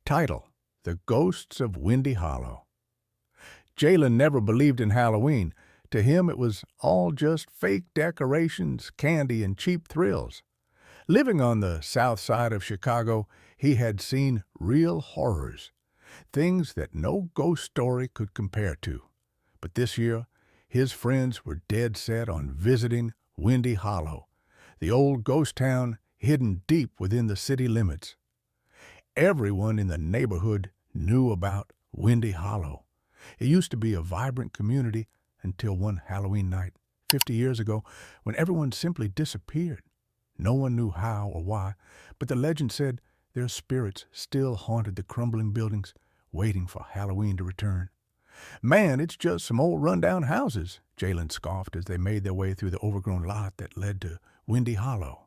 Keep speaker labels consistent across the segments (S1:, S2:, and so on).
S1: Title: The Ghosts of Windy Hollow. Jalen never believed in Halloween. To him, it was all just fake decorations, candy, and cheap thrills. Living on the south side of Chicago, he had seen real horrors, things that no ghost story could compare to. But this year, his friends were dead set on visiting Windy Hollow, the old ghost town hidden deep within the city limits. Everyone in the neighborhood knew about Windy Hollow. It used to be a vibrant community until one Halloween night, 50 years ago, when everyone simply disappeared. No one knew how or why, but the legend said their spirits still haunted the crumbling buildings, waiting for Halloween to return. "Man, it's just some old rundown houses," Jalen scoffed as they made their way through the overgrown lot that led to Windy Hollow.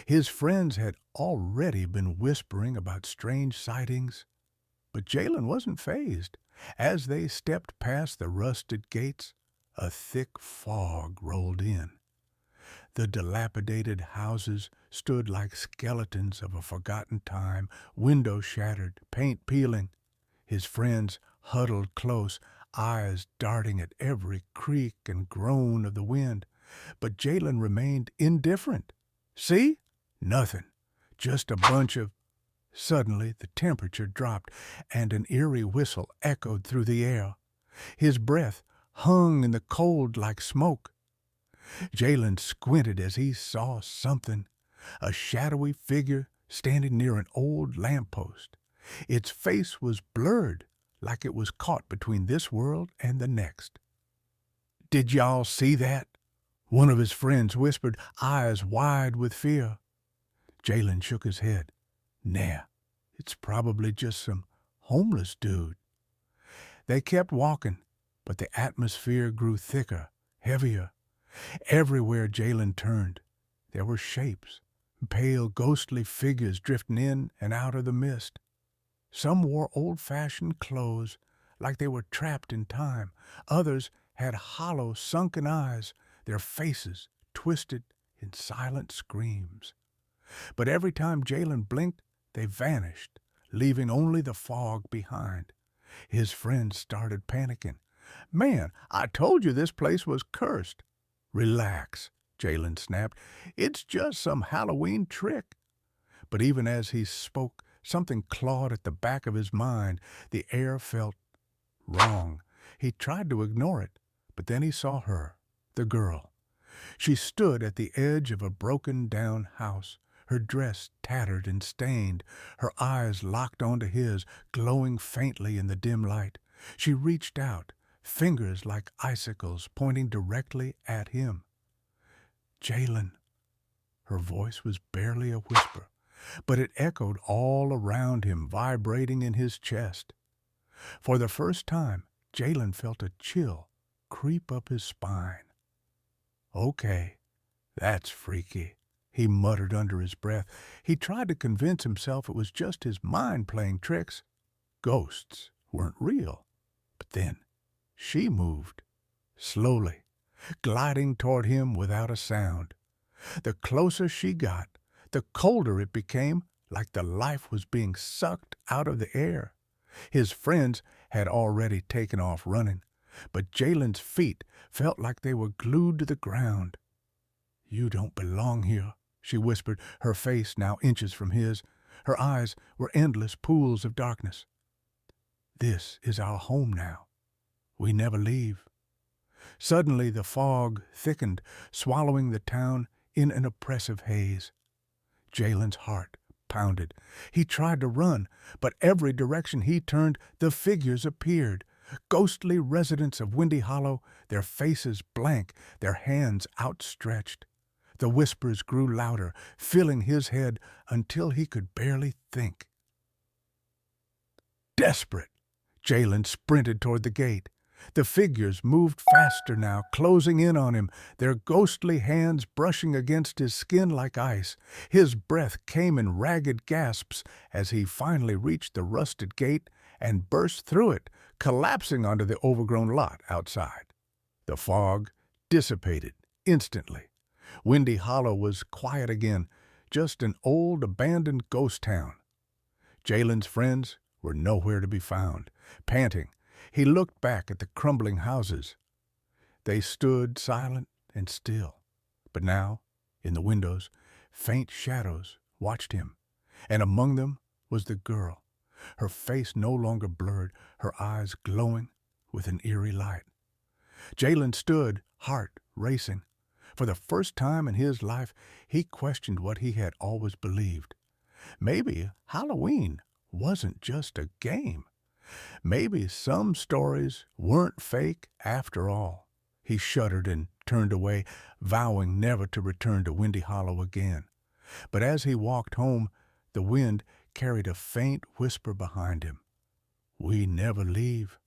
S1: His friends had already been whispering about strange sightings, but Jalen wasn't fazed. As they stepped past the rusted gates, a thick fog rolled in. The dilapidated houses stood like skeletons of a forgotten time, windows shattered, paint peeling. His friends huddled close, eyes darting at every creak and groan of the wind. But Jalen remained indifferent. "See? Nothing. Just a bunch of—" Suddenly, the temperature dropped, and an eerie whistle echoed through the air. His breath hung in the cold like smoke. Jalen squinted as he saw something, a shadowy figure standing near an old lamppost. Its face was blurred, like it was caught between this world and the next. "Did y'all see that?" one of his friends whispered, eyes wide with fear. Jalen shook his head. "Nah, it's probably just some homeless dude." They kept walking, but the atmosphere grew thicker, heavier. Everywhere Jalen turned, there were shapes, pale, ghostly figures drifting in and out of the mist. Some wore old-fashioned clothes, like they were trapped in time. Others had hollow, sunken eyes, their faces twisted in silent screams. But every time Jalen blinked, they vanished, leaving only the fog behind. His friends started panicking. "Man, I told you this place was cursed." "Relax," Jalen snapped. "It's just some Halloween trick." But even as he spoke, something clawed at the back of his mind. The air felt wrong. He tried to ignore it, but then he saw her, the girl. She stood at the edge of a broken-down house, her dress tattered and stained, her eyes locked onto his, glowing faintly in the dim light. She reached out, fingers like icicles pointing directly at him. "Jalen." Her voice was barely a whisper, but it echoed all around him, vibrating in his chest. For the first time, Jalen felt a chill creep up his spine. "Okay, that's freaky," he muttered under his breath. He tried to convince himself it was just his mind playing tricks. Ghosts weren't real. But then she moved, slowly, gliding toward him without a sound. The closer she got, the colder it became, like the life was being sucked out of the air. His friends had already taken off running, but Jalen's feet felt like they were glued to the ground. "You don't belong here," she whispered, her face now inches from his. Her eyes were endless pools of darkness. "This is our home now. We never leave." Suddenly the fog thickened, swallowing the town in an oppressive haze. Jalen's heart pounded. He tried to run, but every direction he turned, the figures appeared. Ghostly residents of Windy Hollow, their faces blank, their hands outstretched. The whispers grew louder, filling his head until he could barely think. Desperate, Jalen sprinted toward the gate. The figures moved faster now, closing in on him, their ghostly hands brushing against his skin like ice. His breath came in ragged gasps as he finally reached the rusted gate and burst through it, collapsing onto the overgrown lot outside. The fog dissipated instantly. Windy Hollow was quiet again, just an old abandoned ghost town. Jalen's friends were nowhere to be found. Panting, he looked back at the crumbling houses. They stood silent and still. But now, in the windows, faint shadows watched him, and among them was the girl, her face no longer blurred, her eyes glowing with an eerie light. Jalen stood, heart racing. For the first time in his life, he questioned what he had always believed. Maybe Halloween wasn't just a game. Maybe some stories weren't fake after all. He shuddered and turned away, vowing never to return to Windy Hollow again. But as he walked home, the wind carried a faint whisper behind him. "We never leave."